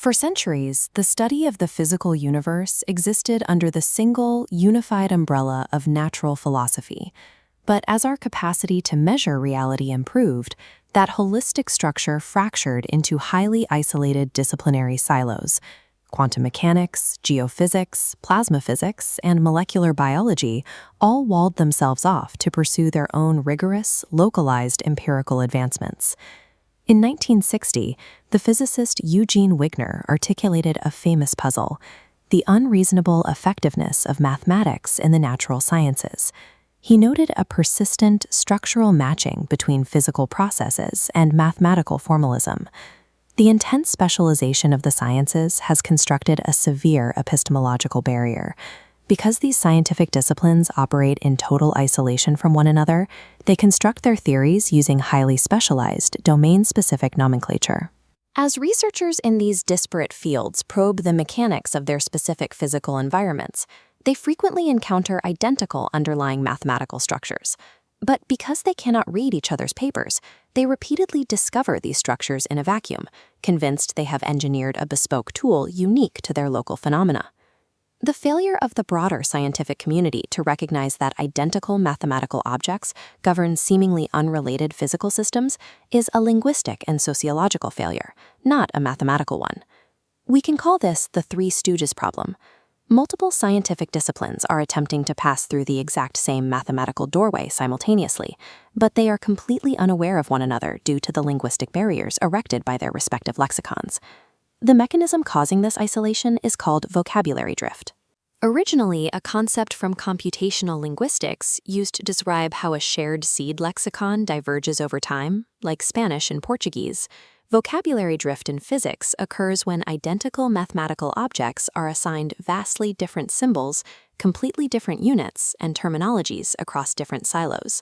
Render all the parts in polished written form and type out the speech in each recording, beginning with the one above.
For centuries, the study of the physical universe existed under the single, unified umbrella of natural philosophy. But as our capacity to measure reality improved, that holistic structure fractured into highly isolated disciplinary silos. Quantum mechanics, geophysics, plasma physics, and molecular biology all walled themselves off to pursue their own rigorous, localized empirical advancements. In 1960, the physicist Eugene Wigner articulated a famous puzzle: the unreasonable effectiveness of mathematics in the natural sciences. He noted a persistent structural matching between physical processes and mathematical formalism. The intense specialization of the sciences has constructed a severe epistemological barrier. Because these scientific disciplines operate in total isolation from one another, they construct their theories using highly specialized, domain-specific nomenclature. As researchers in these disparate fields probe the mechanics of their specific physical environments, they frequently encounter identical underlying mathematical structures. But because they cannot read each other's papers, they repeatedly discover these structures in a vacuum, convinced they have engineered a bespoke tool unique to their local phenomena. The failure of the broader scientific community to recognize that identical mathematical objects govern seemingly unrelated physical systems is a linguistic and sociological failure, not a mathematical one. We can call this the Three Stooges problem. Multiple scientific disciplines are attempting to pass through the exact same mathematical doorway simultaneously, but they are completely unaware of one another due to the linguistic barriers erected by their respective lexicons. The mechanism causing this isolation is called vocabulary drift. Originally a concept from computational linguistics used to describe how a shared seed lexicon diverges over time, like Spanish and Portuguese, vocabulary drift in physics occurs when identical mathematical objects are assigned vastly different symbols, completely different units, and terminologies across different silos.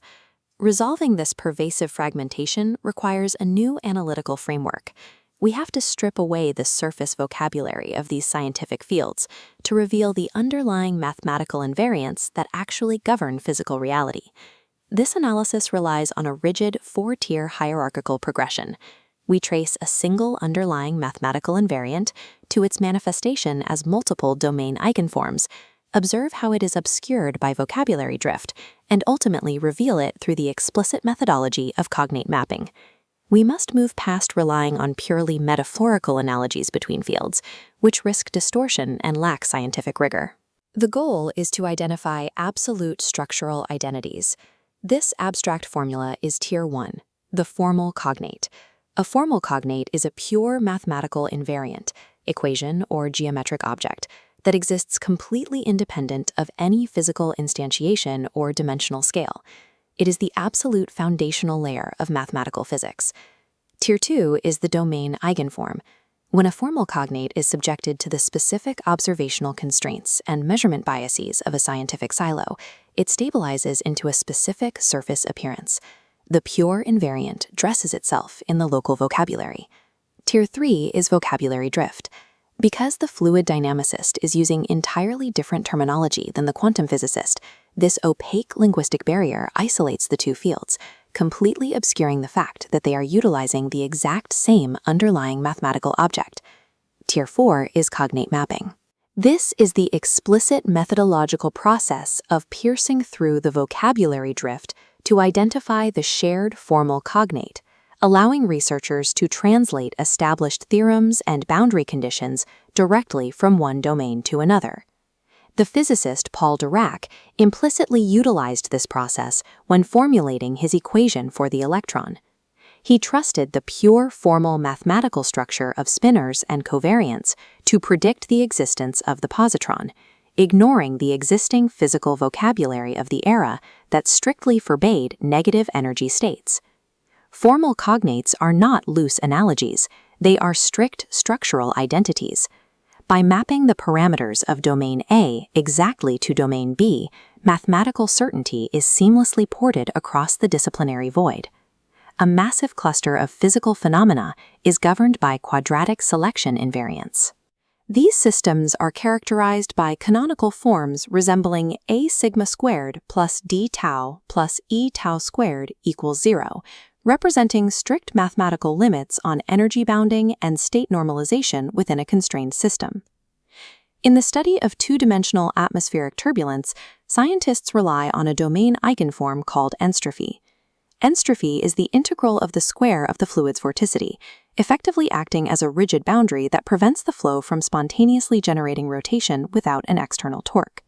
Resolving this pervasive fragmentation requires a new analytical framework. We have to strip away the surface vocabulary of these scientific fields to reveal the underlying mathematical invariants that actually govern physical reality. This analysis relies on a rigid four-tier hierarchical progression. We trace a single underlying mathematical invariant to its manifestation as multiple domain eigenforms, observe how it is obscured by vocabulary drift, and ultimately reveal it through the explicit methodology of cognate mapping. We must move past relying on purely metaphorical analogies between fields, which risk distortion and lack scientific rigor. The goal is to identify absolute structural identities. This abstract formula is Tier 1, the formal cognate. A formal cognate is a pure mathematical invariant, equation, or geometric object that exists completely independent of any physical instantiation or dimensional scale. It is the absolute foundational layer of mathematical physics. Tier 2 is the domain eigenform. When a formal cognate is subjected to the specific observational constraints and measurement biases of a scientific silo, it stabilizes into a specific surface appearance. The pure invariant dresses itself in the local vocabulary. Tier 3 is vocabulary drift. Because the fluid dynamicist is using entirely different terminology than the quantum physicist, this opaque linguistic barrier isolates the two fields, completely obscuring the fact that they are utilizing the exact same underlying mathematical object. Tier 4 is cognate mapping. This is the explicit methodological process of piercing through the vocabulary drift to identify the shared formal cognate, allowing researchers to translate established theorems and boundary conditions directly from one domain to another. The physicist Paul Dirac implicitly utilized this process when formulating his equation for the electron. He trusted the pure formal mathematical structure of spinors and covariants to predict the existence of the positron, ignoring the existing physical vocabulary of the era that strictly forbade negative energy states. Formal cognates are not loose analogies, they are strict structural identities. By mapping the parameters of domain A exactly to domain B, mathematical certainty is seamlessly ported across the disciplinary void. A massive cluster of physical phenomena is governed by quadratic selection invariants. These systems are characterized by canonical forms resembling a sigma squared plus d tau plus e tau squared equals 0, representing strict mathematical limits on energy bounding and state normalization within a constrained system. In the study of two-dimensional atmospheric turbulence, scientists rely on a domain eigenform called entropy. Entropy is the integral of the square of the fluid's vorticity, effectively acting as a rigid boundary that prevents the flow from spontaneously generating rotation without an external torque.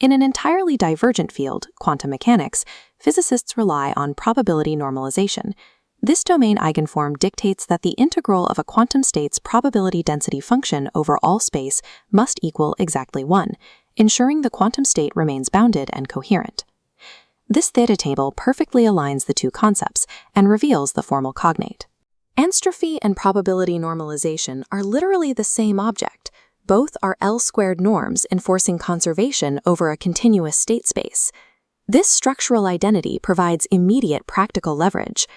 In an entirely divergent field, quantum mechanics, physicists rely on probability normalization. This domain eigenform dictates that the integral of a quantum state's probability density function over all space must equal exactly 1, ensuring the quantum state remains bounded and coherent. This theta table perfectly aligns the two concepts and reveals the formal cognate. Entropy and probability normalization are literally the same object. Both are L-squared norms enforcing conservation over a continuous state space. This structural identity provides immediate practical leverage.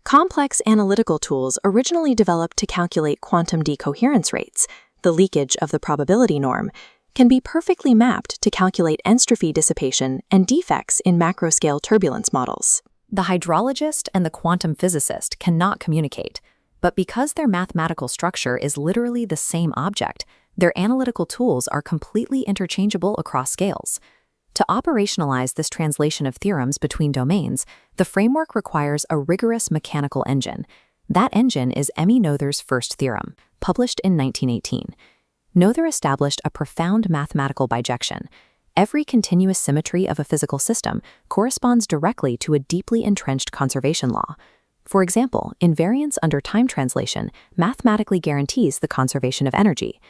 Complex analytical tools originally developed to calculate quantum decoherence rates, the leakage of the probability norm, can be perfectly mapped to calculate entropy dissipation and defects in macroscale turbulence models. The hydrologist and the quantum physicist cannot communicate, but because their mathematical structure is literally the same object, their analytical tools are completely interchangeable across scales. To operationalize this translation of theorems between domains, the framework requires a rigorous mechanical engine. That engine is Emmy Noether's first theorem, published in 1918. Noether established a profound mathematical bijection. Every continuous symmetry of a physical system corresponds directly to a deeply entrenched conservation law. For example, invariance under time translation mathematically guarantees the conservation of energy.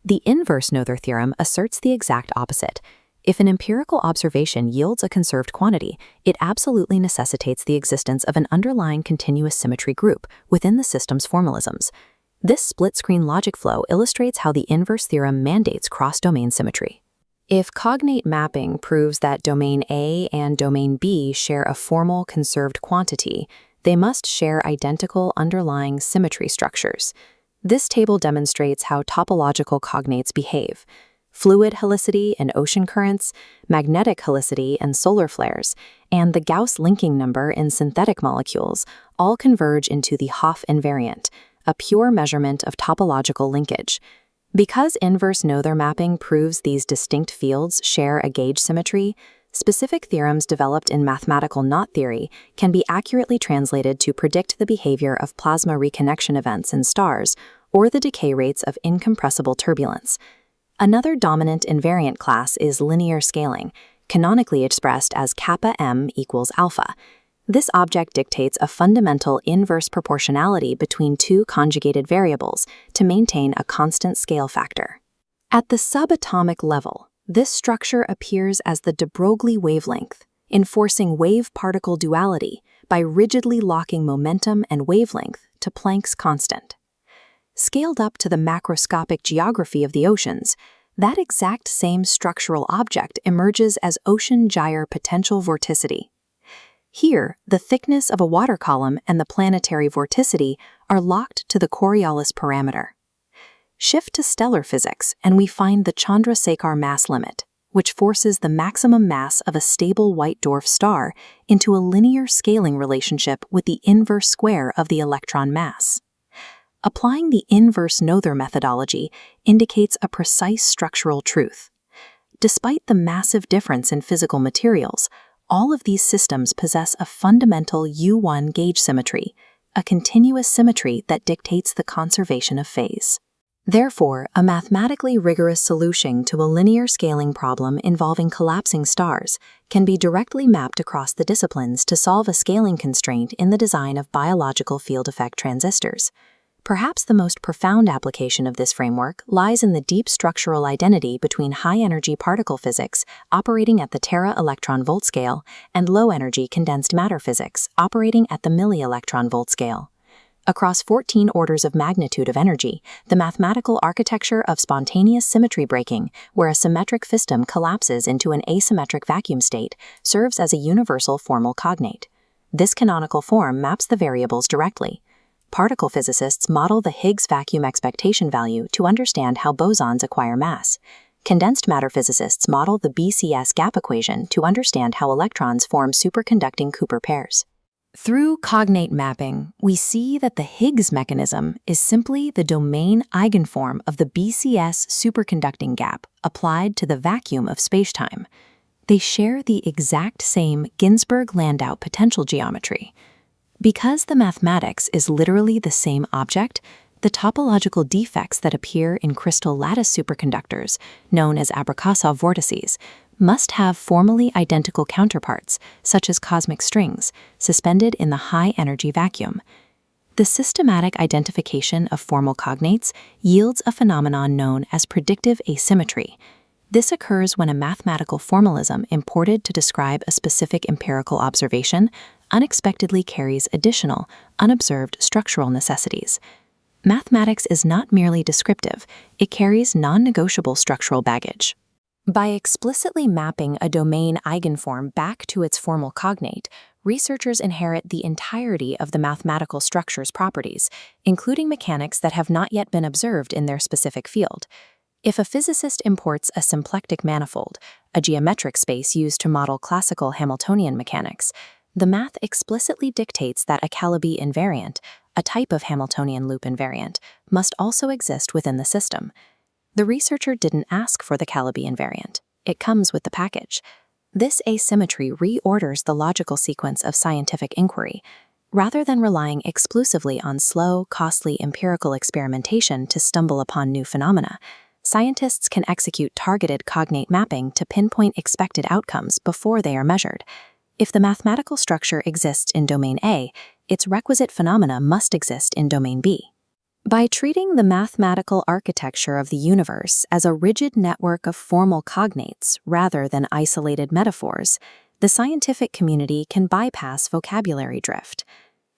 The inverse Noether theorem asserts the exact opposite. If an empirical observation yields a conserved quantity, it absolutely necessitates the existence of an underlying continuous symmetry group within the system's formalisms. This split-screen logic flow illustrates how the inverse theorem mandates cross-domain symmetry. If cognate mapping proves that domain A and domain B share a formal conserved quantity, they must share identical underlying symmetry structures. This table demonstrates how topological cognates behave. Fluid helicity and ocean currents, magnetic helicity and solar flares, and the Gauss linking number in synthetic molecules all converge into the Hopf invariant, a pure measurement of topological linkage. Because inverse Noether mapping proves these distinct fields share a gauge symmetry, specific theorems developed in mathematical knot theory can be accurately translated to predict the behavior of plasma reconnection events in stars or the decay rates of incompressible turbulence. Another dominant invariant class is linear scaling, canonically expressed as kappa m equals alpha. This object dictates a fundamental inverse proportionality between two conjugated variables to maintain a constant scale factor. At the subatomic level, this structure appears as the de Broglie wavelength, enforcing wave-particle duality by rigidly locking momentum and wavelength to Planck's constant. Scaled up to the macroscopic geography of the oceans, that exact same structural object emerges as ocean gyre potential vorticity. Here, the thickness of a water column and the planetary vorticity are locked to the Coriolis parameter. Shift to stellar physics, and we find the Chandrasekhar mass limit, which forces the maximum mass of a stable white dwarf star into a linear scaling relationship with the inverse square of the electron mass. Applying the inverse Noether methodology indicates a precise structural truth. Despite the massive difference in physical materials, all of these systems possess a fundamental U1 gauge symmetry, a continuous symmetry that dictates the conservation of phase. Therefore, a mathematically rigorous solution to a linear scaling problem involving collapsing stars can be directly mapped across the disciplines to solve a scaling constraint in the design of biological field effect transistors. Perhaps the most profound application of this framework lies in the deep structural identity between high-energy particle physics operating at the tera-electron-volt scale and low-energy condensed matter physics operating at the milli-electron-volt scale. Across 14 orders of magnitude of energy, the mathematical architecture of spontaneous symmetry breaking, where a symmetric system collapses into an asymmetric vacuum state, serves as a universal formal cognate. This canonical form maps the variables directly. Particle physicists model the Higgs vacuum expectation value to understand how bosons acquire mass. Condensed matter physicists model the BCS gap equation to understand how electrons form superconducting Cooper pairs. Through cognate mapping, we see that the Higgs mechanism is simply the domain eigenform of the BCS superconducting gap applied to the vacuum of spacetime. They share the exact same Ginzburg-Landau potential geometry. Because the mathematics is literally the same object, the topological defects that appear in crystal lattice superconductors, known as Abrikosov vortices, must have formally identical counterparts, such as cosmic strings, suspended in the high-energy vacuum. The systematic identification of formal cognates yields a phenomenon known as predictive asymmetry. This occurs when a mathematical formalism imported to describe a specific empirical observation unexpectedly carries additional, unobserved structural necessities. Mathematics is not merely descriptive, it carries non-negotiable structural baggage. By explicitly mapping a domain eigenform back to its formal cognate, researchers inherit the entirety of the mathematical structure's properties, including mechanics that have not yet been observed in their specific field. If a physicist imports a symplectic manifold, a geometric space used to model classical Hamiltonian mechanics, the math explicitly dictates that a Calabi invariant, a type of Hamiltonian loop invariant, must also exist within the system. The researcher didn't ask for the Calabi invariant. It comes with the package. This asymmetry reorders the logical sequence of scientific inquiry. Rather than relying exclusively on slow, costly empirical experimentation to stumble upon new phenomena, scientists can execute targeted cognate mapping to pinpoint expected outcomes before they are measured. If the mathematical structure exists in domain A, its requisite phenomena must exist in domain B. By treating the mathematical architecture of the universe as a rigid network of formal cognates rather than isolated metaphors, the scientific community can bypass vocabulary drift.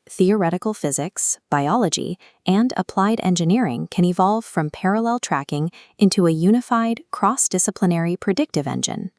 Theoretical physics, biology, and applied engineering can evolve from parallel tracking into a unified, cross-disciplinary predictive engine.